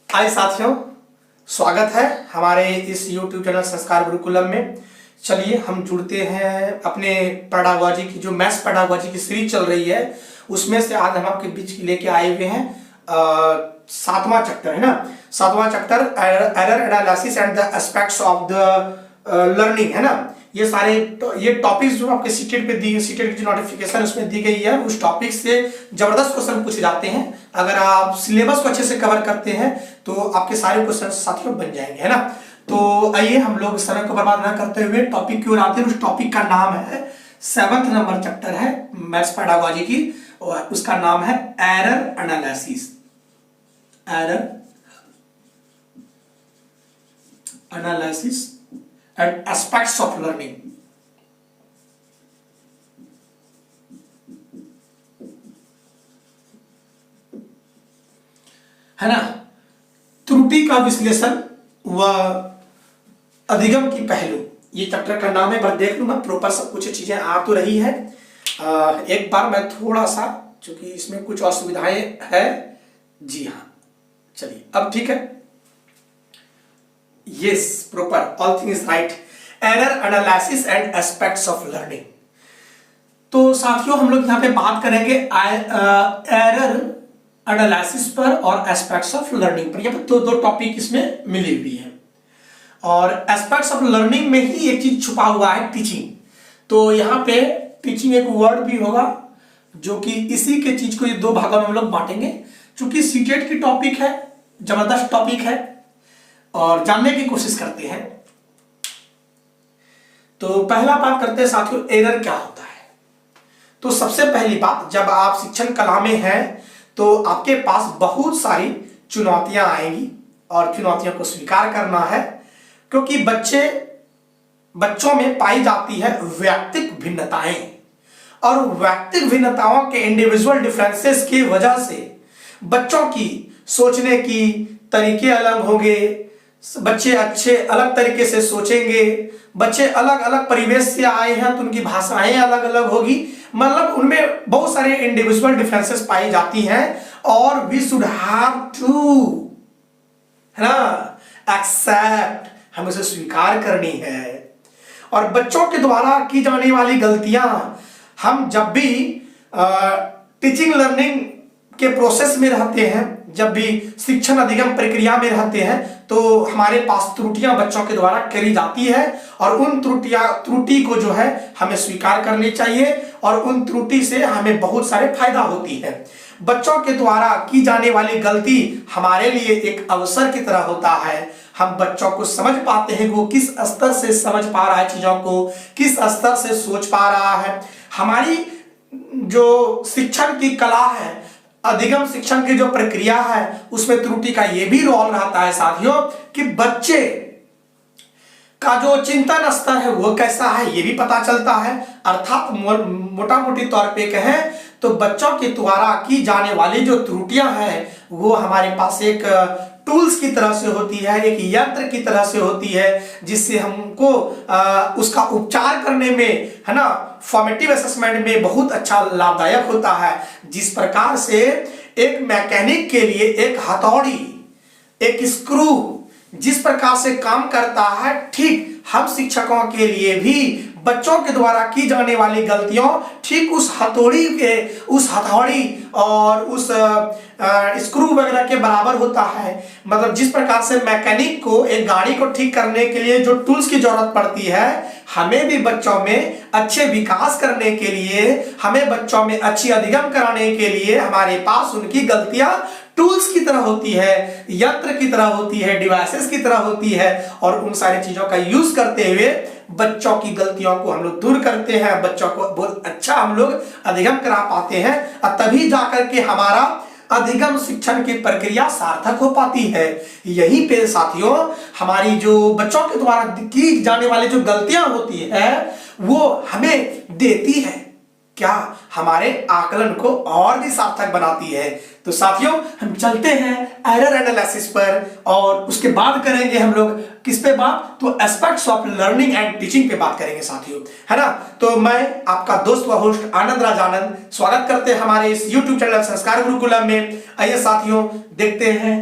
हाय साथियों, स्वागत है हमारे इस YouTube चैनल संस्कार गुरुकुलम में। चलिए हम जुड़ते हैं अपने पेडागोजी की जो मैथ्स पेडागोजी की सीरीज चल रही है उसमें से आज हम आपके बीच लेके आए हुए हैं 7वां चैप्टर है ना। 7वां chapter error analysis and the aspects of the learning है ना। ये टॉपिक्स जो आपके सीटेट की जो नोटिफिकेशन उसमें दी गई है उस टॉपिक से जबरदस्त क्वेश्चन पूछे जाते हैं। अगर आप सिलेबस को अच्छे से कवर करते हैं तो आपके सारे क्वेश्चन साथियों बन जाएंगे है ना। तो आइए हम लोग समय को बर्बाद न करते हुए टॉपिक की ओर आते हैं। उस टॉपिक का नाम है 7th नंबर चैप्टर है मैथ्स पेडागोजी की और उसका नाम है error analysis. Error analysis and aspects of learning. है ना। त्रुटि का विश्लेषण व अधिगम की पहलू, ये चैप्टर का नाम है। बस देख लूं मैं प्रॉपर सब कुछ चीजें आ तो रही है। एक बार मैं थोड़ा सा, चूंकि इसमें कुछ असुविधाएं है। जी हाँ, चलिए अब ठीक है। Yes, proper all thing is right. Error analysis and aspects of learning. तो साथियों हम लोग यहां पे बात करेंगे एरर एनालिसिस पर और एस्पेक्ट्स ऑफ लर्निंग पर। ये दो टॉपिक इसमें मिली हुई है और एस्पेक्ट्स ऑफ लर्निंग में ही एक चीज छुपा हुआ है, टीचिंग। तो यहाँ पे टीचिंग एक वर्ड भी होगा जो कि इसी के चीज को ये दो भागों में हम लोग बांटेंगे। चूंकि सीटेट की टॉपिक है, जबरदस्त टॉपिक है और जानने की कोशिश करते हैं। तो पहला बात करते हैं साथियों, एरर क्या होता है। तो सबसे पहली बात, जब आप शिक्षण कला में हैं तो आपके पास बहुत सारी चुनौतियां आएंगी और चुनौतियों को स्वीकार करना है, क्योंकि बच्चों में पाई जाती है व्यक्तिक भिन्नताएं और व्यक्तिक भिन्नताओं के इंडिविजुअल डिफरेंसेस की वजह से बच्चों की सोचने की तरीके अलग होंगे। बच्चे अच्छे अलग तरीके से सोचेंगे। बच्चे अलग अलग परिवेश से आए हैं तो उनकी भाषाएं अलग अलग होगी। मतलब उनमें बहुत सारे इंडिविजुअल डिफरेंसेस पाई जाती हैं और वी शुड हैव टू, है ना, एक्सेप्ट, हमें उसे स्वीकार करनी है। और बच्चों के द्वारा की जाने वाली गलतियां, हम जब भी टीचिंग लर्निंग के प्रोसेस में रहते हैं, जब भी शिक्षण अधिगम प्रक्रिया में रहते हैं, तो हमारे पास त्रुटियां बच्चों के द्वारा करी जाती है और उन त्रुटि को जो है हमें स्वीकार करनी चाहिए और उन त्रुटि से हमें बहुत सारे फायदा होती है। बच्चों के द्वारा की जाने वाली गलती हमारे लिए एक अवसर की तरह होता है। हम बच्चों को समझ पाते हैं वो किस स्तर से समझ पा रहा है चीजों को, किस स्तर से सोच पा रहा है। हमारी जो शिक्षण की कला है, अधिगम शिक्षण की जो प्रक्रिया है, उसमें त्रुटि का यह भी रोल रहता है साथियों कि बच्चे का जो चिंतन स्तर है वो कैसा है ये भी पता चलता है। अर्थात मोटा मोटी तौर पे कहें तो बच्चों के द्वारा की जाने वाली जो त्रुटियां हैं वो हमारे पास एक टूल्स की तरह से होती है, एक यंत्र की तरह से होती है, जिससे हमको उसका उपचार करने में, है ना, फॉर्मेटिव असेसमेंट में बहुत अच्छा लाभदायक होता है। जिस प्रकार से एक मैकेनिक के लिए एक हथौड़ी, एक स्क्रू जिस प्रकार से काम करता है, ठीक हम शिक्षकों के लिए भी बच्चों के द्वारा की जाने वाली गलतियों ठीक उस हथौड़ी और उस स्क्रू वगैरह के बराबर होता है। मतलब जिस प्रकार से मैकेनिक को एक गाड़ी को ठीक करने के लिए जो टूल्स की जरूरत पड़ती है, हमें भी बच्चों में अच्छे विकास करने के लिए, हमें बच्चों में अच्छी अधिगम कराने के लिए हमारे पास उनकी गलतियां टूल्स की तरह होती है, यंत्र की तरह होती है, डिवाइसेस की तरह होती है और उन सारी चीजों का यूज करते हुए बच्चों की गलतियों को हम लोग दूर करते हैं, बच्चों को बहुत अच्छा हम लोग अधिगम करा पाते हैं और तभी जाकर के हमारा अधिगम शिक्षण की प्रक्रिया सार्थक हो पाती है। यहीं पे साथियों हमारी जो बच्चों के द्वारा की जाने वाली जो गलतियां होती है वो हमें देती है क्या, हमारे आकलन को और भी सार्थक बनाती है। तो साथियों हम चलते हैं एरर एनालिसिस पर और उसके बाद करेंगे हम लोग किस पे बात, तो aspects of learning and teaching पे बात करेंगे साथियों, है ना। तो मैं आपका दोस्त व होस्ट आनंद राज आनंद स्वागत करते हैं हमारे इस YouTube चैनल संस्कार गुरुकुलम में। आइए साथियों देखते हैं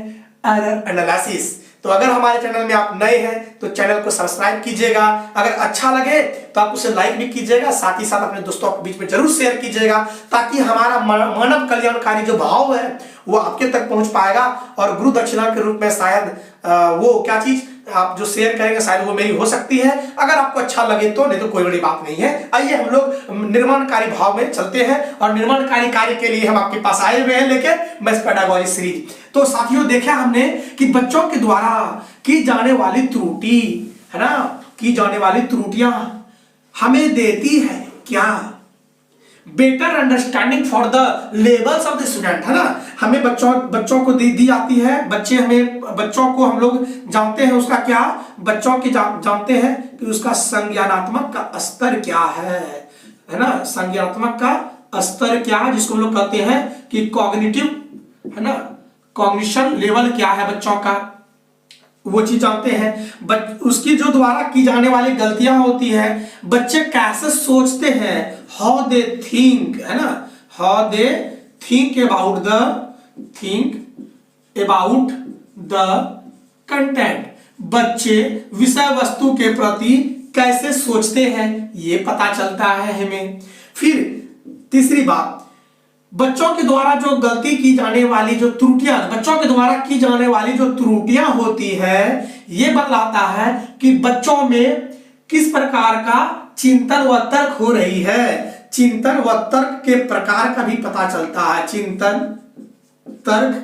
एरर एनालिसिस। तो अगर हमारे चैनल में आप नए हैं तो चैनल को सब्सक्राइब कीजिएगा, अगर अच्छा लगे तो आप उसे लाइक भी कीजिएगा, साथ ही साथ अपने दोस्तों के बीच में जरूर शेयर कीजिएगा, ताकि हमारा मानव कल्याणकारी जो भाव है वो आपके तक पहुंच पाएगा। और गुरु दक्षिणा के रूप में शायद वो क्या चीज आप जो शेयर करेंगे शायद वो मेरी हो सकती है। अगर आपको अच्छा लगे तो, नहीं तो कोई बड़ी बात नहीं है। आइए हम लोग निर्माणकारी भाव में चलते हैं और निर्माणकारी कार्य के लिए हम आपके पास आए हुए हैं लेके मैथ्स पेडागोजी सीरीज। तो साथियों देखा हमने कि बच्चों के द्वारा की जाने वाली त्रुटि है ना, की जाने वाली त्रुटियां हमें देती है क्या, better understanding for the levels of the student, है ना। हमें बच्चों को दी जाती है, बच्चों को हम लोग जानते हैं उसका क्या, बच्चों की जानते हैं कि उसका संज्ञानात्मक का स्तर क्या है ना, संज्ञानात्मक का स्तर क्या है, जिसको हम लोग कहते हैं कि कॉग्निटिव, है ना, कॉग्निशन लेवल क्या है बच्चों का, वो चीज जानते हैं। उसकी जो द्वारा की जाने वाली गलतियां होती है, बच्चे कैसे सोचते हैं, हाउ दे थिंक, है ना, how they think about the content, बच्चे विषय वस्तु के प्रति कैसे सोचते हैं ये पता चलता है हमें। फिर तीसरी बात, बच्चों के द्वारा जो गलती की जाने वाली जो त्रुटियां, बच्चों के द्वारा की जाने वाली जो त्रुटियां होती है, ये बतलाता है कि बच्चों में किस प्रकार का चिंतन व तर्क हो रही है। चिंतन व तर्क के प्रकार का भी पता चलता है, चिंतन तर्क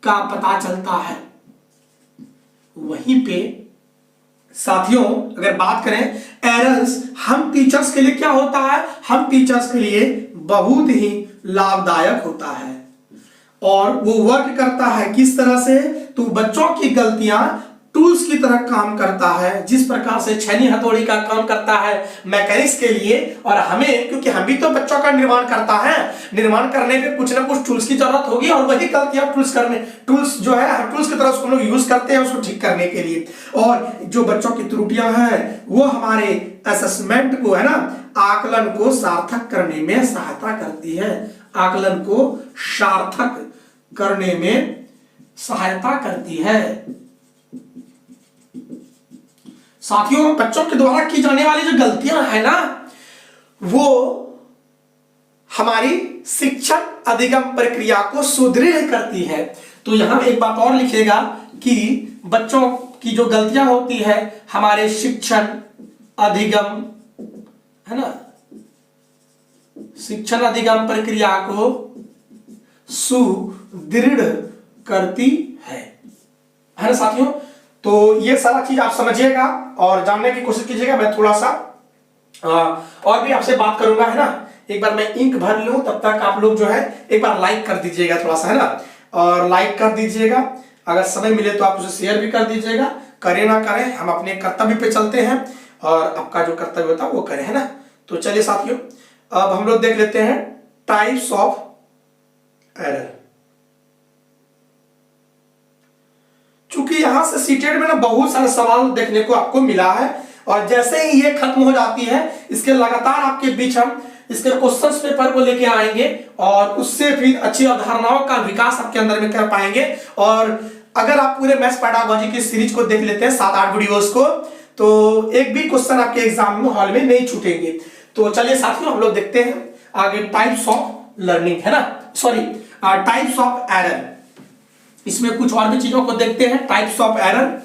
का पता चलता है। वहीं पे साथियों अगर बात करें एरर्स, हम टीचर्स के लिए क्या होता है, हम टीचर्स के लिए बहुत ही लाभदायक होता है और वो वर्क करता है किस तरह से, तो बच्चों की गलतियां टूल्स की तरह काम करता है, जिस प्रकार से छैनी हथौड़ी का काम करता है मैकेनिक्स के लिए। और हमें, क्योंकि हम भी तो बच्चों का निर्माण करता है, निर्माण करने पे कुछ ना कुछ टूल्स की जरूरत होगी और वही गलतियां टूल्स जो है टूल्स की तरह उसको लोग यूज करते हैं उसको ठीक करने के लिए। और जो बच्चों की त्रुटियां हैं वो हमारे असेसमेंट को, है ना, आकलन को सार्थक करने में सहायता करती है, आकलन को सार्थक करने में सहायता करती है। साथियों बच्चों के द्वारा की जाने वाली जो गलतियां है ना, वो हमारी शिक्षण अधिगम प्रक्रिया को सुदृढ़ करती है। तो यहां एक बात और लिखिएगा कि बच्चों की जो गलतियां होती है हमारे शिक्षण अधिगम, है ना, शिक्षण अधिगम प्रक्रिया को सुदृढ़ करती है ना साथियों। तो ये सारा चीज आप समझिएगा और जानने की कोशिश कीजिएगा। मैं थोड़ा सा और भी आपसे बात करूंगा, है ना। एक बार मैं इंक भर लूं, तब तक आप लोग जो है एक बार लाइक कर दीजिएगा थोड़ा सा, है ना, और लाइक कर दीजिएगा। अगर समय मिले तो आप उसे शेयर भी कर दीजिएगा। करें ना करें, हम अपने कर्तव्य पे चलते हैं और आपका जो कर्तव्य होता है वो करें, है ना। तो चलिए साथियों अब हम लोग देख लेते हैं टाइप्स ऑफ एरर। चूंकि यहां से सीटेट में ना बहुत सारे सवाल देखने को आपको मिला है और जैसे ही ये खत्म हो जाती है इसके लगातार आपके बीच हम इसके क्वेश्चंस पेपर को लेके आएंगे और उससे फिर अच्छी अवधारणाओं का विकास आपके अंदर में कर पाएंगे। और अगर आप पूरे मैथ्स पेडागोजी की सीरीज को देख लेते हैं 7-8 वीडियोस को, तो एक भी क्वेश्चन आपके एग्जाम में हॉल में नहीं छूटेंगे। तो चलिए साथियों हम लोग देखते हैं आगे टाइप्स ऑफ लर्निंग, है ना, सॉरी टाइप्स ऑफ एरर। इसमें कुछ और भी चीजों को देखते हैं, टाइप्स ऑफ एरर,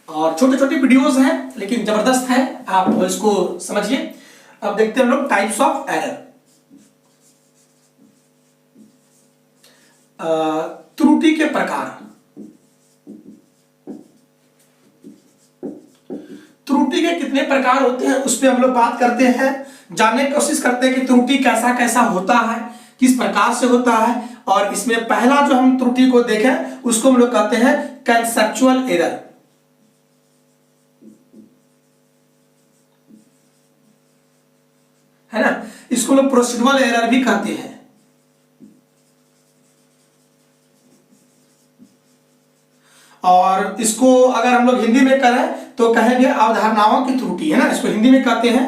और छोटे छोटे वीडियोस हैं लेकिन जबरदस्त है, आप इसको समझिए। अब देखते हैं हम लोग टाइप्स ऑफ एरर। त्रुटि के प्रकार, त्रुटि के कितने प्रकार होते हैं उस पर हम लोग बात करते हैं, जानने की कोशिश करते हैं कि त्रुटि कैसा कैसा होता है, किस प्रकार से होता है। और इसमें पहला जो हम त्रुटि को देखें उसको हम लोग कहते हैं कंसेप्चुअल एरर, है ना, इसको लोग प्रोसीड्यूरल एरर भी कहते हैं। और इसको अगर हम लोग हिंदी में करें तो कहेंगे अवधारणाओं की त्रुटि, है ना, इसको हिंदी में कहते हैं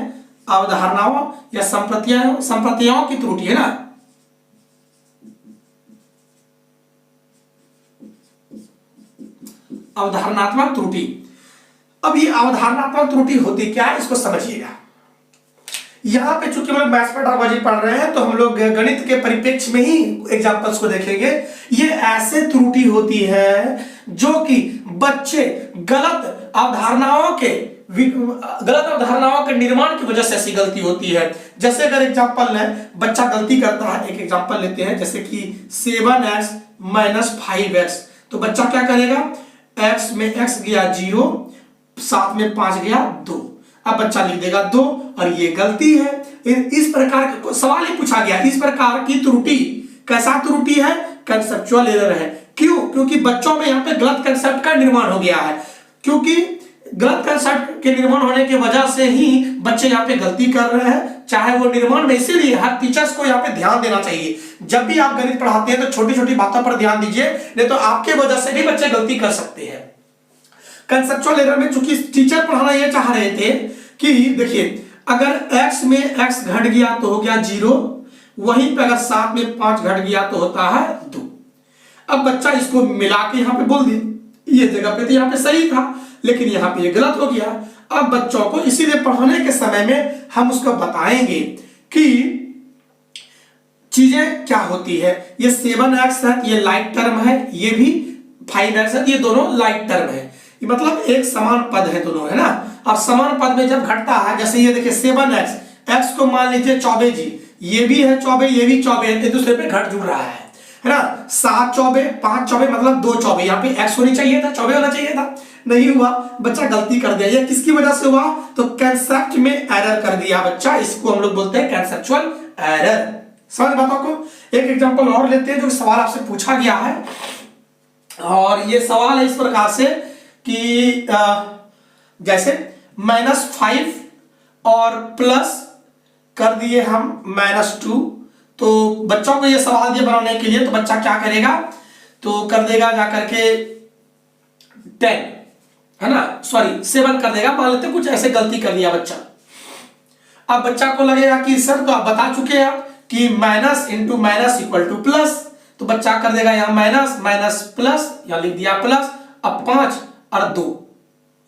अवधारणाओं या संप्रतियों की त्रुटि, है ना। अवधारणात्मक त्रुटि। अब ये अवधारणात्मक त्रुटि होती क्या है इसको समझिएगा। यहाँ पे चूंकि हम लोग मैथ्स पेडागोजी पढ़ रहे हैं तो हम लोग गणित के परिप्रेक्ष्य में ही एग्जांपल्स को देखेंगे। ये ऐसे त्रुटि होती है जो कि बच्चे गलत अवधारणाओं के निर्माण की वजह से ऐसी गलती होती है। जैसे अगर एग्जांपल लें, बच्चा गलती करता है, एक एग्जांपल लेते हैं जैसे कि 7x - 5x, तो बच्चा क्या करेगा, x में x गया 0, 7 में 5 गया 2, अब बच्चा लिख देगा 2 और ये गलती है। इस प्रकार का सवाल ही पूछा गया, इस प्रकार की त्रुटि कैसा त्रुटि है, कंसेप्चुअल एरर है। क्यों? क्योंकि बच्चों में यहाँ पे गलत कंसेप्ट का निर्माण हो गया है, क्योंकि गलत कंसेप्ट के निर्माण होने की वजह से ही बच्चे यहाँ पे गलती कर रहे हैं। चाहे वो निर्माण में, इसीलिए हर टीचर्स को यहाँ पे ध्यान देना चाहिए। जब भी आप गणित पढ़ाते हैं तो छोटी छोटी बातों पर ध्यान दीजिए, नहीं तो आपके वजह से भी बच्चे गलती कर सकते हैं। कंसेप्चुअल एरर में चूंकि टीचर पढ़ाना ये चाह रहे थे कि देखिए अगर x में x घट गया तो हो गया 0, वहीं पे अगर 7 में 5 घट गया तो होता है 2। अब बच्चा इसको मिला के यहाँ पे बोल दिया, ये जगह पे तो यहाँ पे सही था लेकिन यहाँ पे ये गलत हो गया। अब बच्चों को इसीलिए पढ़ाने के समय में हम उसको बताएंगे कि चीजें क्या होती है। ये 7x है, ये लाइट टर्म है, ये भी 5x है, ये दोनों लाइट टर्म है, मतलब एक समान पद है दोनों, है ना। और समान पद में जब घटता है, जैसे ये देखिए 7x, x को मान लीजिए 24 जी, ये भी है 24, ये भी 24, एक दूसरे पे घट जुड़ रहा है ना। 7 24, 5 24 मतलब 2 24, यहाँ पे x होनी चाहिए था, 24 होना चाहिए था, नहीं हुआ, बच्चा गलती कर दिया। ये किसकी वजह से हुआ, तो कंसेप्ट में एरर कर दिया बच्चा, इसको हम लोग बोलते हैं कंसेप्चुअल एरर। समझ बातों को। एक एग्जांपल और लेते हैं जो सवाल आपसे पूछा गया है, और ये सवाल है इस प्रकार से कि जैसे -5 और प्लस कर दिए हम -2, तो बच्चों को ये सवाल दिए बनाने के लिए, तो बच्चा क्या करेगा, तो कर देगा जाकर के 10, है ना, सॉरी 7 कर देगा, मान लेते कुछ ऐसे गलती कर दिया बच्चा। अब बच्चा को लगेगा कि सर तो आप बता चुके हैं कि minus into minus equal two plus, तो बच्चा कर देगा यहाँ माइनस माइनस प्लस, यहाँ लिख दिया प्लस, अब 5 और 2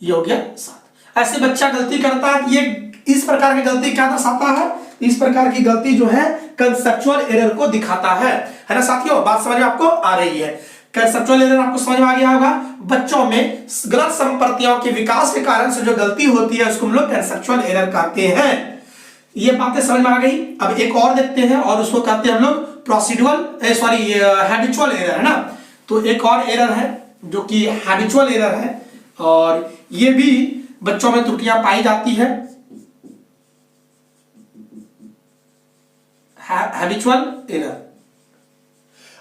ये हो गया 7। ऐसे बच्चा गलती करता है। ये इस प्रकार की गलती क्या दर्शाता है, इस प्रकार की गलती जो है कंसेप्चुअल एरर को दिखाता है ना साथियों। बात समझ में आपको आ रही है। कंसेप्चुअल एरर आपको समझ में आ गया होगा। बच्चों में गलत संप्रतियों के विकास के कारण से जो गलती होती है उसको हम लोग कंसेप्चुअल एरर कहते हैं। ये बातें समझ में आ गई। अब एक और देखते हैं, और उसको कहते हैं हम लोग प्रोसीडुअल सॉरी हैबिचुअल एरर, है ना। तो एक और एरर है जो कि हैबिचुअल एरर है, और ये भी बच्चों में त्रुटियां पाई जाती है। हैबिचुअल एरर,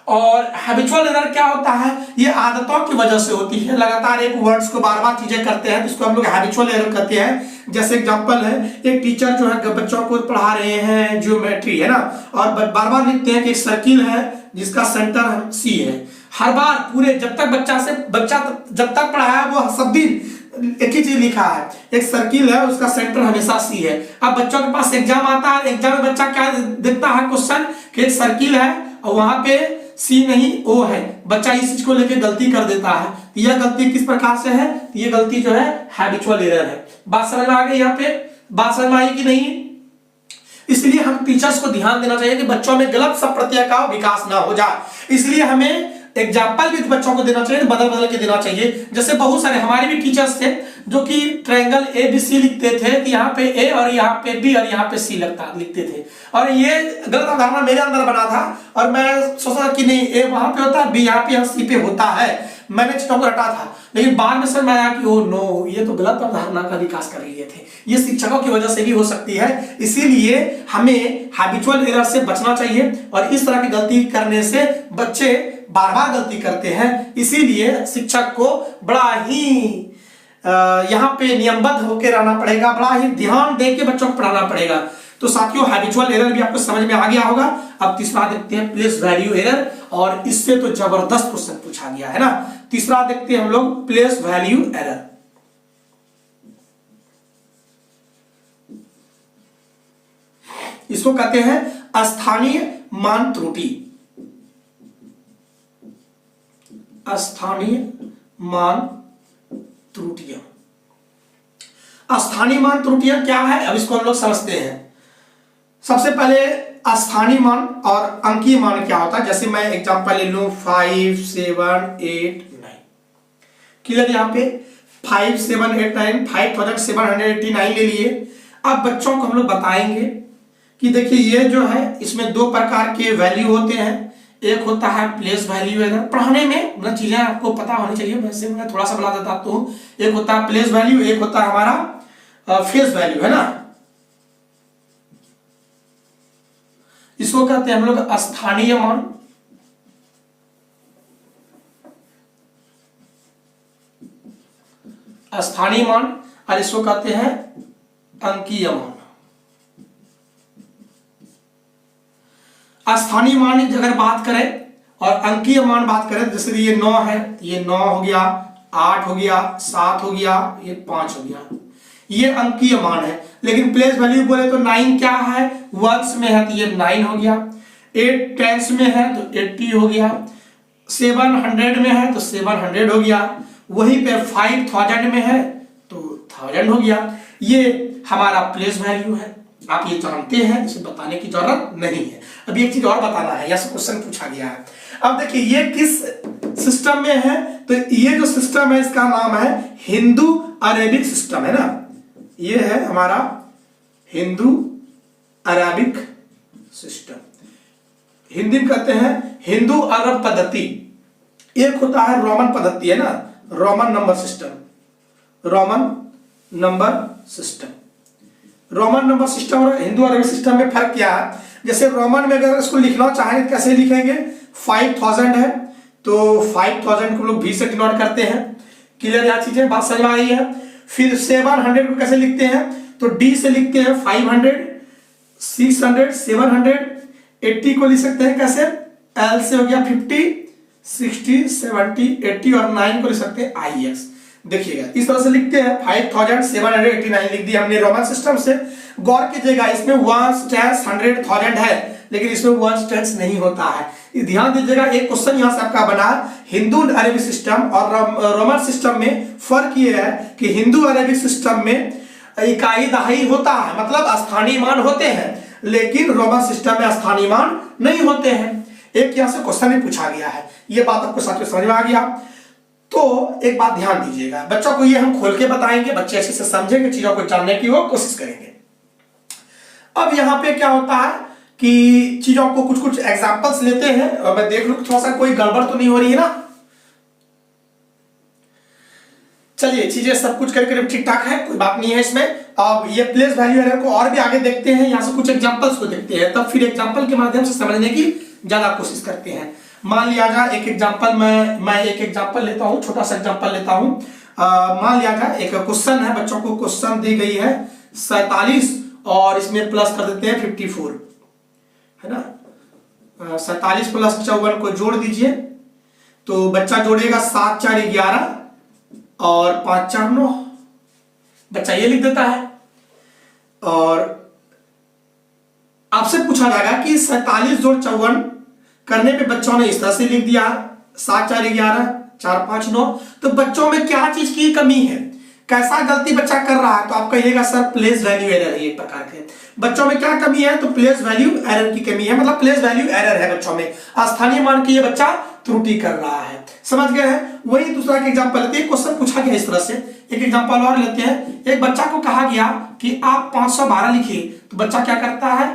और हैबिचुअल एरर क्या होता है, ये आदतों की वजह से होती है। लगातार एक वर्ड्स को बार बार चीजें करते हैं, इसको हम लोग हैबिचुअल एरर कहते हैं। जैसे एग्जांपल है, एक टीचर जो है बच्चों को पढ़ा रहे हैं ज्योमेट्री, है ना, और बार बार लिखते हैं कि एक सर्किल है जिसका सेंटर सी है। हर बार पूरे जब तक बच्चा जब तक पढ़ाया वो सब दिन एक ही चीज लिखा है, एक सर्किल है उसका सेंटर हमेशा सी है। अब बच्चों के पास एग्जाम आता है, एग्जाम में बच्चा क्या देखता है क्वेश्चन कि एक सर्किल है और वहां पे सी नहीं ओ है, बच्चा इस चीज को लेकर गलती कर देता है। यह गलती किस प्रकार से है, ये गलती जो है हैबिचुअल एरर है। बात समझ में आ गई, यहाँ पे बात समझ में आई कि नहीं। इसलिए हम टीचर्स को ध्यान देना चाहिए कि बच्चों में गलत संप्रत्यय का विकास ना हो जाए। इसलिए हमें एग्जाम्पल भी बच्चों को देना चाहिए, बदल बदल के देना चाहिए। जैसे बहुत सारे हमारे भी टीचर्स थे जो कि ट्रायंगल ABC लिखते थे, तो यहाँ पे A और यहाँ पे B और यहाँ पे C लिखते थे, और ये गलत अवधारणा मेरे अंदर बना था, और मैं सोचा कि नहीं A वहां पे होता है, B यहाँ पे C पे होता है। मैंने चीजों को रटा था, लेकिन बाद में समझ में आया कि ओ नो, ये तो गलत अवधारणा का विकास कर रहे थे। ये शिक्षकों की वजह से भी हो सकती है। इसीलिए हमें हैबिचुअल एरर से बचना चाहिए, और इस तरह की गलती करने से बच्चे बार बार गलती करते हैं। इसीलिए शिक्षक को बड़ा ही यहाँ पे नियमबद्ध होकर रहना पड़ेगा, बड़ा ही ध्यान दे के बच्चों को पढ़ाना पड़ेगा। तो साथियों हैबिचुअल एरर भी आपको समझ में आ गया होगा। अब तीसरा देखते हैं प्लेस वैल्यू एरर, और इससे तो जबरदस्त क्वेश्चन पूछा गया है ना। तीसरा देखते हैं हम लोग प्लेस वैल्यू एरर। इसको कहते हैं स्थानीय मान त्रुटि। स्थानीय मान त्रुटियां। स्थानीय मान त्रुटियां क्या है, अब इसको हम लोग समझते हैं। सबसे पहले स्थानीय मान और अंकीय मान क्या होता है। जैसे मैं एग्जांपल ले लूं 5 7 8 9, क्लियर। यहाँ पे 5 7 8 9 5789 ले लिए। अब बच्चों को हम लोग बताएंगे कि देखिए ये जो है इसमें दो प्रकार के वैल्यू होते हैं। एक होता है प्लेस वैल्यू एरर, पढ़ाने में मतलब चीजें आपको पता होनी चाहिए, वैसे मैं थोड़ा सा बता देता हूँ। एक होता है प्लेस वैल्यू, एक होता है हमारा फेस वैल्यू, है ना। इसको कहते हैं हम लोग स्थानीय मान, स्थानीय मान, और इसको कहते हैं अंकीय मान। स्थानीय मान की अगर बात करें और अंकीय मान बात करें, जैसे ये 9 है, ये 9 हो गया, 8 हो गया, 7 हो गया, ये 5 हो गया, ये अंकीय मान है। लेकिन प्लेस वैल्यू बोले तो 9 क्या है, वंस में है तो ये 9 हो गया, 8 टेंस में है तो 80 हो गया, 700 में है तो 700 हो गया, वहीं पे 5000 में है तो 1000 हो गया। ये हमारा प्लेस वैल्यू है, आप ये जानते हैं, इसे बताने की जरूरत नहीं है। अब एक चीज और बताना है, यहां से क्वेश्चन पूछा गया है। अब देखिए ये किस सिस्टम में है, तो ये जो सिस्टम है इसका नाम है हिंदू अरेबिक सिस्टम, है ना। ये है हमारा हिंदू अरेबिक सिस्टम, हिंदी में कहते हैं हिंदू अरब पद्धति। एक होता है रोमन पद्धति, है ना, Roman number system, Roman number system. Roman number system और हिंदू अरबिक सिस्टम में फर्क क्या है। जैसे रोमन में अगर इसको लिखना चाहें कैसे लिखेंगे, 5000 है तो 5000 को लोग भी से डिनोट करते हैं, क्लियर। यह चीजें बात समझ में आ रही है। फिर 700 को कैसे लिखते हैं, तो डी से लिखते हैं 500, 600, 700, 80 को लिख सकते हैं कैसे, एल से हो गया 50, 60, 70, 80 और 9 को लिख सकते हैं आई एक्स। देखिएगा इस तरह से लिखते हैं 5789 लिख दिया हमने रोमन सिस्टम से। गौर कीजिएगा इसमें वंस टेंस 100 1000 है, लेकिन इसमें वंस टेंस नहीं होता है। ध्यान दीजिएगा, एक क्वेश्चन यहां से आपका बना, हिंदू अरेबिक सिस्टम और रोमन सिस्टम में फर्क ये है कि हिंदू अरेबिक सिस्टम में इकाई दहाई होता है, मतलब स्थानीय मान होते हैं, लेकिन रोमन सिस्टम में स्थानीय मान नहीं होते हैं। एक यहां से क्वेश्चन भी पूछा गया है, ये बात आपको साथियों समझ में आ गया। तो एक बात ध्यान दीजिएगा, बच्चों को ये हम खोल के बताएंगे, बच्चे अच्छे से समझेंगे, चीजों को जानने की वो कोशिश करेंगे। अब यहाँ पे क्या होता है कि चीजों को कुछ कुछ एग्जांपल्स लेते हैं और मैं देख लूं थोड़ा सा कोई गड़बड़ तो नहीं हो रही है ना। चलिए चीजें सब कुछ करके ठीक ठाक है, कोई बात नहीं है इसमें। अब ये प्लेस वैल्यू एरर को और भी आगे देखते हैं, यहाँ से कुछ एग्जांपल्स को देखते हैं, तब फिर एग्जांपल के माध्यम से समझने की ज्यादा कोशिश करते हैं। मान लिया जाए एक एग्जांपल, मैं एक एग्जांपल लेता हूं, छोटा सा एग्जांपल लेता हूं। मान लिया जाए एक क्वेश्चन है, बच्चों को क्वेश्चन दी गई है 47 और इसमें प्लस कर देते हैं 54, है ना। 47 प्लस 54 को जोड़ दीजिए, तो बच्चा जोड़ेगा 7 4 11 और 5 4 9, बच्चा ये लिख देता है। और आपसे पूछा जाएगा कि 47 जोड़ 54 करने पे बच्चों ने इस तरह से लिख दिया 7 4 11 4 5 9, तो बच्चों में क्या चीज की कमी है, कैसा गलती बच्चा कर रहा है, तो आप कहिएगा सर प्लेस वैल्यू एरर है। एक प्रकार के बच्चों में क्या कमी है, तो प्लेस वैल्यू एरर की कमी है, मतलब प्लेस वैल्यू एरर है बच्चों में, स्थानीय मान की ये बच्चा त्रुटि कर रहा है। समझ गए हैं। वही दूसरा के एग्जांपल लेते हैं, क्वेश्चन पूछा गया इस तरह से, एक एग्जांपल और लेते हैं। एक बच्चा को कहा गया कि आप 512 लिखिए, तो बच्चा क्या करता है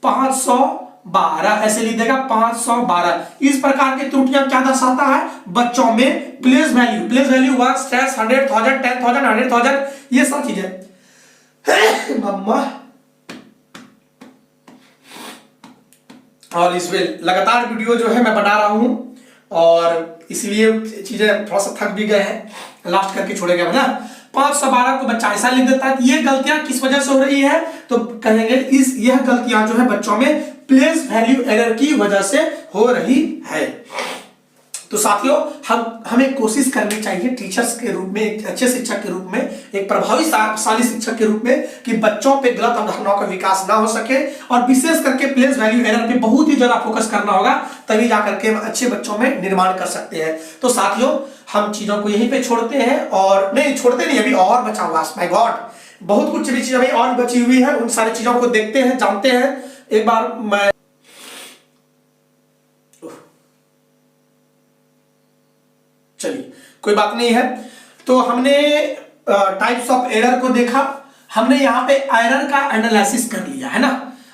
512 ऐसे लिख देगा 512। इस प्रकार की त्रुटियां क्या दर्शाता है, बच्चों में प्लेस वैल्यू 1 10 100 1000 10000 100,000 ये सब चीजें मम्मा। और इस पे लगातार वीडियो जो है मैं बना रहा हूं और इसलिए चीजें थोड़ा सा थक भी गए हैं, लास्ट करके छोड़ेगा ना। 512 को बच्चा ऐसा लिख देता है। ये गलतियां किस वजह से हो रही है, तो कहेंगे यह गलतियां जो है बच्चों में प्लेस वैल्यू एरर की वजह से हो रही है। तो साथियों हमें कोशिश करनी चाहिए टीचर्स के रूप में, एक अच्छे शिक्षक के रूप में, एक प्रभावशाली शिक्षक के रूप में, कि बच्चों पे गलत अवधारणाओं का विकास ना हो सके, और विशेष करके प्लेस वैल्यू एरर पे बहुत ही ज्यादा फोकस करना होगा, तभी जाकर के अच्छे बच्चों में निर्माण कर सकते हैं। तो साथियों हम चीजों को यहीं पे छोड़ते हैं, और नहीं छोड़ते नहीं, अभी और बचा हुआ है, माय गॉड, बहुत कुछ भी चीज अभी और बची हुई है, उन सारी चीजों को देखते हैं, जानते हैं। एक बार मैं चलिए कोई बात नहीं है। तो हमने टाइप्स ऑफ एरर को देखा, हमने यहाँ पे एरर का एनालिसिस कर लिया है ना।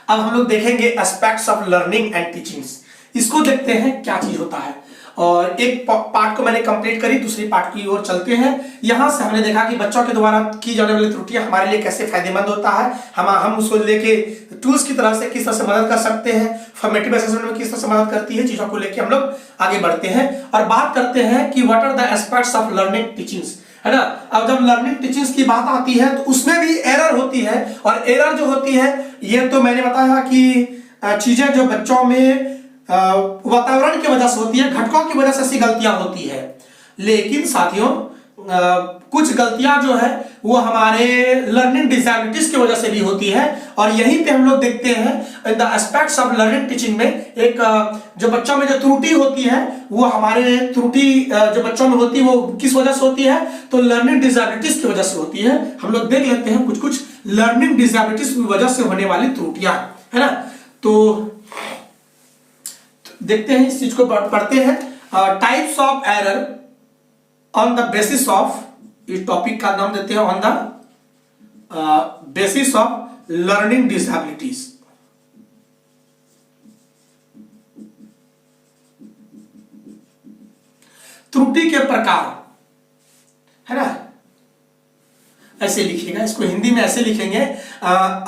अब हम लोग देखेंगे aspects of learning and teachings, इसको देखते हैं क्या चीज होता है। और एक पार्ट को मैंने कंप्लीट करी, दूसरी पार्ट की ओर चलते हैं। यहां से हमने देखा कि बच्चों के द्वारा की जाने वाली त्रुटियां हमारे लिए कैसे फायदेमंद होता है, हम उसको लेके टूल्स की तरह से किस तरह से मदद कर सकते हैं, फॉर्मेटिव असेसमेंट में किस तरह से मदद करती है, चीजों को लेके हम लोग आगे बढ़ते हैं और बात करते हैं कि what are the aspects of learning teachings, है ना। अब जब लर्निंग टीचिंग्स की बात आती है तो उसमें भी एरर होती है, और एरर जो होती है ये तो मैंने बताया कि चीजें जो बच्चों में वातावरण की वजह से होती है, घटकों की वजह से ऐसी गलतियां होती है। लेकिन साथियों कुछ गलतियां जो है वो हमारे लर्निंग डिसएबिलिटीज की वजह से भी होती है, और यहीं पे हम लोग देखते हैं the aspects of learning teaching में एक जो बच्चों में जो त्रुटि होती है वो हमारे त्रुटि जो बच्चों में होती है वो किस वजह से होती है, तो लर्निंग डिसएबिलिटीज की वजह से होती है। हम लोग देख लेते हैं कुछ कुछ लर्निंग डिसएबिलिटीज की वजह से होने वाली त्रुटियां, है ना। तो देखते हैं, इस चीज को पढ़ते हैं। Types of error on the basis of, इस टॉपिक का नाम देते हैं on the basis of learning डिसएबिलिटीज। त्रुटि के प्रकार, है ना, ऐसे लिखिएगा, इसको हिंदी में ऐसे लिखेंगे,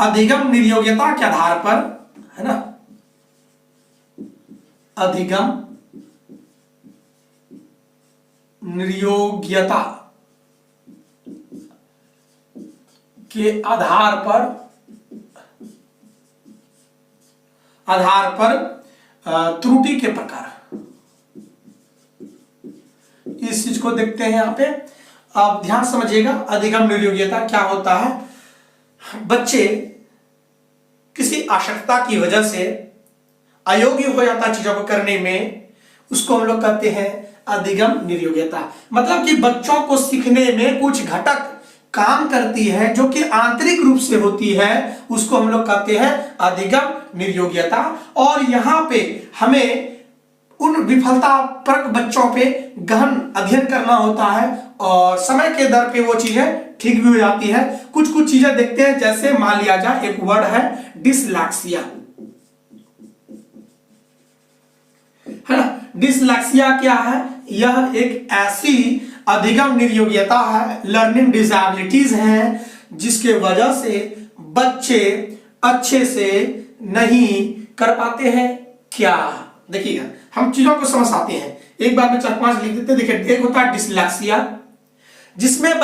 अधिगम निर्योग्यता के आधार पर, है ना, अधिगम निर्योग्यता के आधार पर त्रुटि के प्रकार, इस चीज को देखते हैं यहां पे। आप ध्यान समझिएगा, अधिगम निर्योग्यता क्या होता है। बच्चे किसी आवश्यकता की वजह से अयोग्य हो जाता है चीजों को करने में, उसको हम लोग कहते हैं अधिगम निर्योग्यता। मतलब कि बच्चों को सीखने में कुछ घटक काम करती है जो कि आंतरिक रूप से होती है, उसको हम लोग कहते हैं अधिगम निर्योग्यता। और यहां पे हमें उन विफलतापरक बच्चों पे गहन अध्ययन करना होता है, और समय के दर पे वो चीजें ठीक भी हो जाती है। कुछ कुछ चीजें देखते हैं, जैसे मान लिया जाए एक वर्ड है डिसलेक्सिया, है ना। डिसलेक्सिया क्या है, यह एक ऐसी अधिगम निर्योग्यता है, लर्निंग डिसएबिलिटीज हैं, जिसके वजह से बच्चे अच्छे से नहीं कर पाते हैं। क्या देखिएगा, हम चीजों को समझ आते हैं, एक बार में 4-5 लिख देते। देखिए, एक होता है डिसलेक्सिया, जिसमें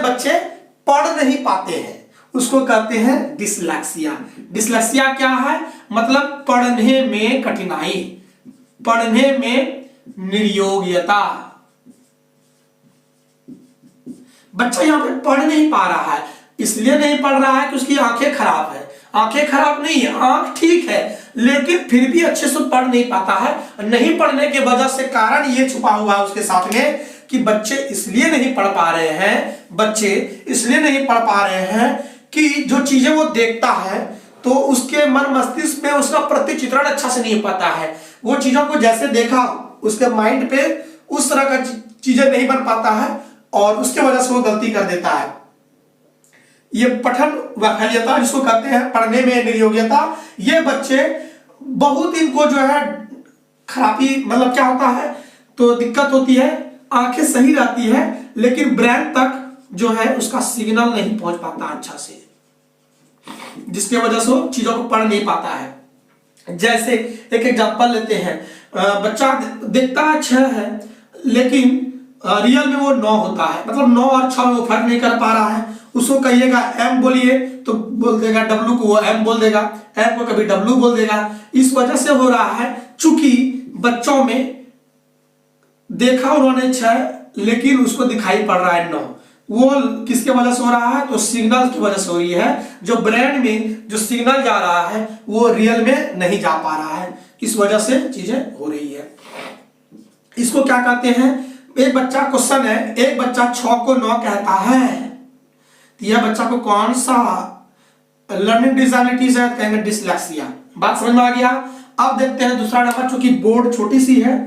बच्चे पढ़ नहीं पाते हैं, उसको कहते हैं डिसलेक्सिया। डिसलेक्सिया क्या है, मतलब पढ़ने में कठिनाई, पढ़ने में निर्योग्यता। बच्चा यहां पे पढ़ नहीं पा रहा है, इसलिए नहीं पढ़ रहा है कि उसकी आंखें खराब है। आंखें खराब नहीं है, आंख ठीक है, लेकिन फिर भी अच्छे से पढ़ नहीं पाता है। नहीं पढ़ने की वजह से कारण ये छुपा हुआ है उसके साथ में कि बच्चे इसलिए नहीं पढ़ पा रहे हैं, कि जो चीजें वो देखता है तो उसके मन मस्तिष्क में उसका प्रतिचित्रण अच्छा से नहीं पाता है। वो चीजों को जैसे देखा उसके माइंड पे उस तरह का चीजें नहीं बन पाता है, और उसके वजह से वो गलती कर देता है। ये पठन वैफल्यता जिसको कहते हैं, पढ़ने में निर्योग्यता, ये बच्चे बहुत इनको जो है खराबी, मतलब क्या होता है, तो दिक्कत होती है। आंखें सही रहती है लेकिन ब्रेन तक जो है उसका सिग्नल नहीं पहुंच पाता अच्छा से, जिसके वजह से वो चीजों को पढ़ नहीं पाता है। जैसे एक एग्जांपल लेते हैं, बच्चा देखता है 6 है लेकिन रियल में वो 9 होता है, मतलब 9 और 6 में वो फर्क नहीं कर पा रहा है। उसको कहिएगा M बोलिए तो बोल देगा W को वो M बोल देगा, M को कभी W बोल देगा। इस वजह से हो रहा है, चूंकि बच्चों में देखा उन्होंने 6 लेकिन उसको दिखाई पड़ रहा है 9। वो किसके वजह से हो रहा है, तो सिग्नल की वजह से हो रही है। जो ब्रेन में जो सिग्नल जा रहा है वो रियल में नहीं जा पा रहा है, इस वजह से चीजें हो रही है। इसको क्या कहते हैं, एक बच्चा क्वेश्चन है, एक बच्चा 6 को 9 कहता है, तो यह बच्चा को कौन सा लर्निंग डिसेबिलिटीज है, कहेंगे डिसलेक्सिया। बात समझ में आ गया। अब देखते हैं दूसरा नंबर, चूंकि बोर्ड छोटी सी है,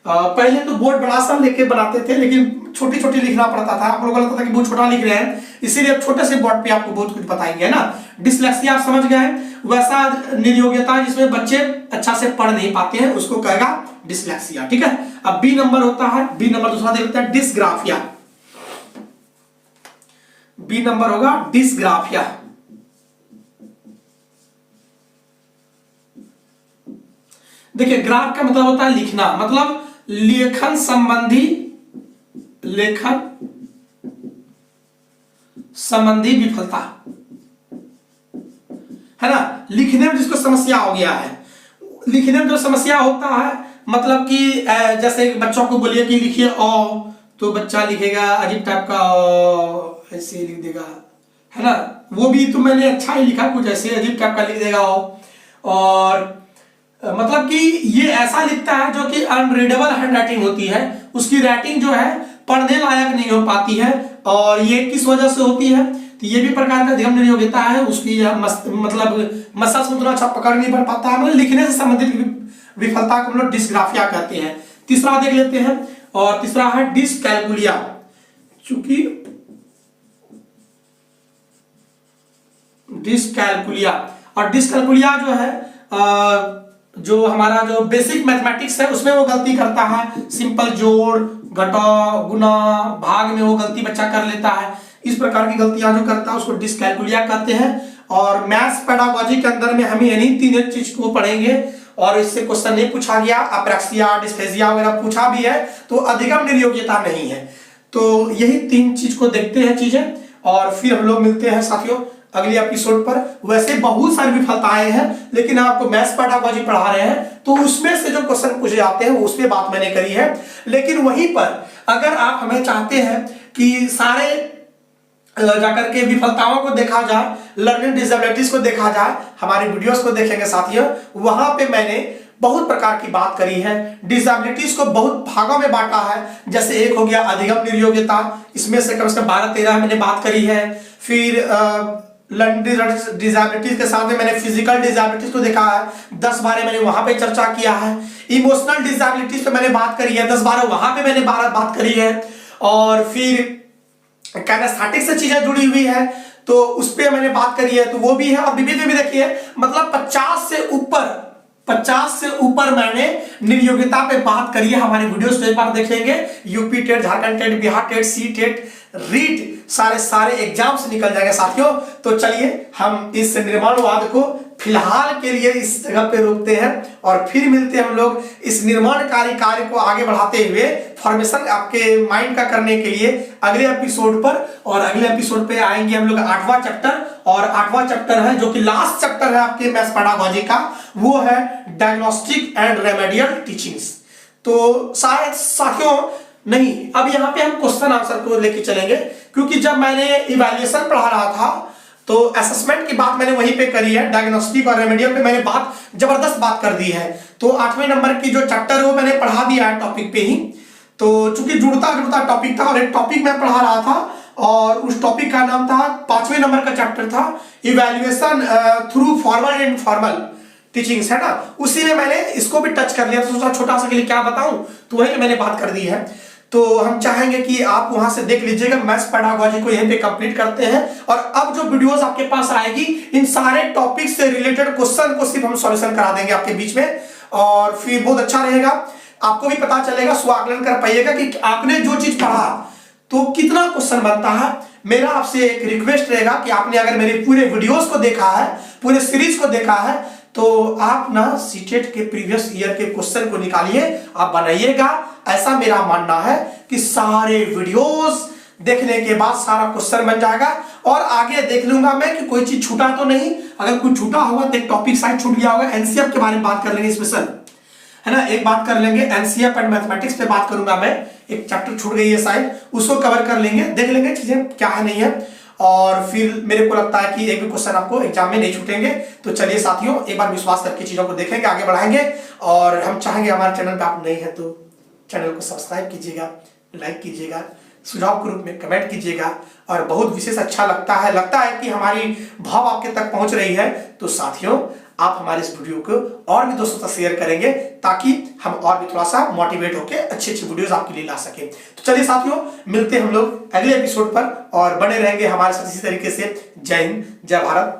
पहले तो बोर्ड बड़ा सा लेके बनाते थे, लेकिन छोटी छोटी लिखना पड़ता था, आप लोगों को लगता था कि बहुत छोटा लिख रहे हैं, इसीलिए अब छोटे से बोर्ड पे आपको बहुत कुछ बताएंगे ना। डिसलेक्सिया आप समझ गए, वैसा निर्योग्यता जिसमें बच्चे अच्छा से पढ़ नहीं पाते हैं उसको कहेगा डिसलेक्सिया, ठीक है। अब बी नंबर होता है, बी नंबर दूसरा देख लेते हैं, डिसग्राफिया। बी नंबर होगा डिसग्राफिया। देखिए ग्राफ का मतलब होता है लिखना, मतलब लेखन संबंधी विफलता, है ना। लिखने में जिसको समस्या हो गया है, लिखने में जो समस्या होता है, मतलब कि जैसे बच्चों को बोलिए कि लिखिए ओ, तो बच्चा लिखेगा अजीब टाइप का, ऐसे लिख देगा, है ना। वो भी तो मैंने अच्छा ही लिखा, कुछ ऐसे अजीब टाइप का लिख देगा और मतलब कि ये ऐसा लिखता है जो कि अनरीडेबल हैंडराइटिंग होती है, उसकी राइटिंग जो है पढ़ने लायक नहीं हो पाती है। और ये किस वजह से होती है, तो ये भी प्रकार का अधिगम निर्योग्यता है, उसकी मतलब मसल से उतना अच्छा पकड़ नहीं पड़ पाता है, मतलब लिखने से संबंधित विफलता को हम लोग डिसग्राफिया कहते हैं। तीसरा देख लेते हैं, और तीसरा है डिसकैलकुलिया। चूंकि डिसकैलकुलिया, और डिसकैलकुलिया जो है जो हमारा जो बेसिक मैथमेटिक्स है उसमें वो गलती करता है, सिंपल जोड़ घटाव गुना भाग में वो गलती बच्चा कर लेता है। इस प्रकार की गलतियां जो करता है उसको डिसकैलकुलिया कहते हैं। और मैथ्स पेडागोजी के अंदर में हम इन्हीं तीन चीज को पढ़ेंगे, और इससे क्वेश्चन नहीं पूछा गया, अप्रैक्सिया डिस्फेजिया वगैरह पूछा भी है तो अधिगम निर्योग्यता नहीं है। तो यही तीन चीज को देखते हैं चीजें, और फिर हम लोग मिलते हैं साथियों अगले एपिसोड पर। वैसे बहुत सारी विफलताएं हैं, लेकिन आपको मैथ्स पेडागोजी पढ़ा रहे हैं तो उसमें से जो क्वेश्चन पूछे जाते हैं उस पे बात मैंने करी है। लेकिन वहीं पर अगर आप हमें चाहते हैं कि सारे जाकर के विफलताओं को देखा जाए, लर्निंग डिसेबिलिटीज को देखा जाए, हमारी वीडियोस को देखेंगे साथियों, वहां पे मैंने बहुत प्रकार की बात करी है। डिसेबिलिटीज को बहुत भागों में बांटा है, जैसे एक हो गया अधिगम निर्योग्यता, इसमें से कम से कम 12-13 मैंने बात करी है। फिर लर्निंग डिसेबिलिटीज के साथ में मैंने फिजिकल डिसेबिलिटीज को देखा है, 10-12 मैंने वहां पे चर्चा किया है। इमोशनल डिसेबिलिटीज पे मैंने बात करी है, 10-12 वहां पे मैंने बात करी है। और फिर कैनेस्थेटिक से चीजें जुड़ी हुई है तो उस पर मैंने बात करी है, तो वो भी है। और विविध में भी देखिए, मतलब 50 से ऊपर मैंने निर्योग्यता पे बात करी है। हमारे वीडियोस पे एक बार देखेंगे, UP TET, Jharkhand TET, Bihar TET, C TET, REET, सारे एग्जाम्स निकल जाएंगे साथियों। तो चलिए हम इस निर्माणवाद को फिलहाल के लिए इस जगह पे रोकते हैं, और फिर मिलते हैं हम लोग इस निर्माणकारी कार्य को आगे बढ़ाते हुए फॉर्मेशन आपके माइंड का करने के लिए अगले एपिसोड पर। और अगले एपिसोड पे आएंगे हम लोग 8वां चैप्टर, और 8वां चैप्टर है जो कि लास्ट चैप्टर है आपके मैथ्स पेडागोजी का, वो है डायग्नोस्टिक एंड रेमेडियल टीचिंग्स। तो शायद साथियों नहीं, अब यहाँ पे हम क्वेश्चन आंसर को लेके चलेंगे, क्योंकि जब मैंने इवैल्यूएशन पढ़ा रहा था तो असेसमेंट की बात मैंने वहीं पे करी है, डायग्नोस्टिक और रेमेडियल पे मैंने बात जबरदस्त बात कर दी है। तो 8वें नंबर की जो चैप्टर है वो मैंने पढ़ा दिया है टॉपिक पे ही। तो चूंकि जुड़ता टॉपिक था, और एक टॉपिक मैं पढ़ा रहा था, और उस टॉपिक का नाम था, 5वें नंबर का चैप्टर था evaluation through formal and informal teachings, है ना। उसी में मैंने इसको भी टच कर लिया, तो सोचा छोटा सा के लिए क्या बताऊं, तो वही मैंने बात कर दी है। तो हम चाहेंगे कि आप वहां से देख लीजिएगा। मैथ्स पेडागोजी को यहीं पे कंप्लीट करते हैं, और अब जो वीडियोस आपके पास आएगी इन सारे टॉपिक से रिलेटेड क्वेश्चन को सिर्फ हम सॉल्यूशन करा देंगे आपके बीच में, और फिर बहुत अच्छा रहेगा। आपको भी पता चलेगा, स्वाकलन कर पाइएगा कि आपने जो चीज पढ़ा तो कितना क्वेश्चन बनता है। मेरा आपसे एक रिक्वेस्ट रहेगा कि आपने अगर मेरे पूरे वीडियोस को देखा है, पूरे सीरीज को देखा है, तो आप ना सीटेट के प्रीवियस ईयर के क्वेश्चन को निकालिए, आप बनाइएगा। ऐसा मेरा मानना है कि सारे वीडियोस देखने के बाद सारा क्वेश्चन बन जाएगा, और आगे देख लूंगा मैं कि कोई चीज छूटा तो नहीं। अगर कुछ छूटा होगा तो एक टॉपिक शायद छूट गया होगा, एनसीएफ के बारे में बात कर लेंगे स्पेशल, है ना, एक बात कर लेंगे एनसीएफ एंड मैथमेटिक्स पे बात करूंगा मैं। एक चैप्टर छूट गई है शायद, उसको कवर कर लेंगे, देख लेंगे चीजें क्या है नहीं है। और फिर मेरे को लगता है कि एक भी क्वेश्चन आपको एग्जाम में नहीं छूटेंगे। तो चलिए साथियों, एक बार विश्वास करके चीजों को देखेंगे, आगे बढ़ाएंगे, और हम चाहेंगे हमारे चैनल पे आप नए हैं तो चैनल को सब्सक्राइब कीजिएगा, लाइक कीजिएगा, सुझाव के रूप में कमेंट कीजिएगा। और बहुत विशेष अच्छा लगता है कि हमारी भाव आपके तक पहुंच रही है, तो साथियों आप हमारे इस वीडियो को और भी दोस्तों तक शेयर करेंगे ताकि हम और भी थोड़ा सा मोटिवेट होकर अच्छी अच्छी वीडियोस आपके लिए ला सके। तो चलिए साथियों, मिलते हैं हम लोग अगले एपिसोड पर और बने रहेंगे हमारे साथ इसी तरीके से। जय हिंद, जय भारत।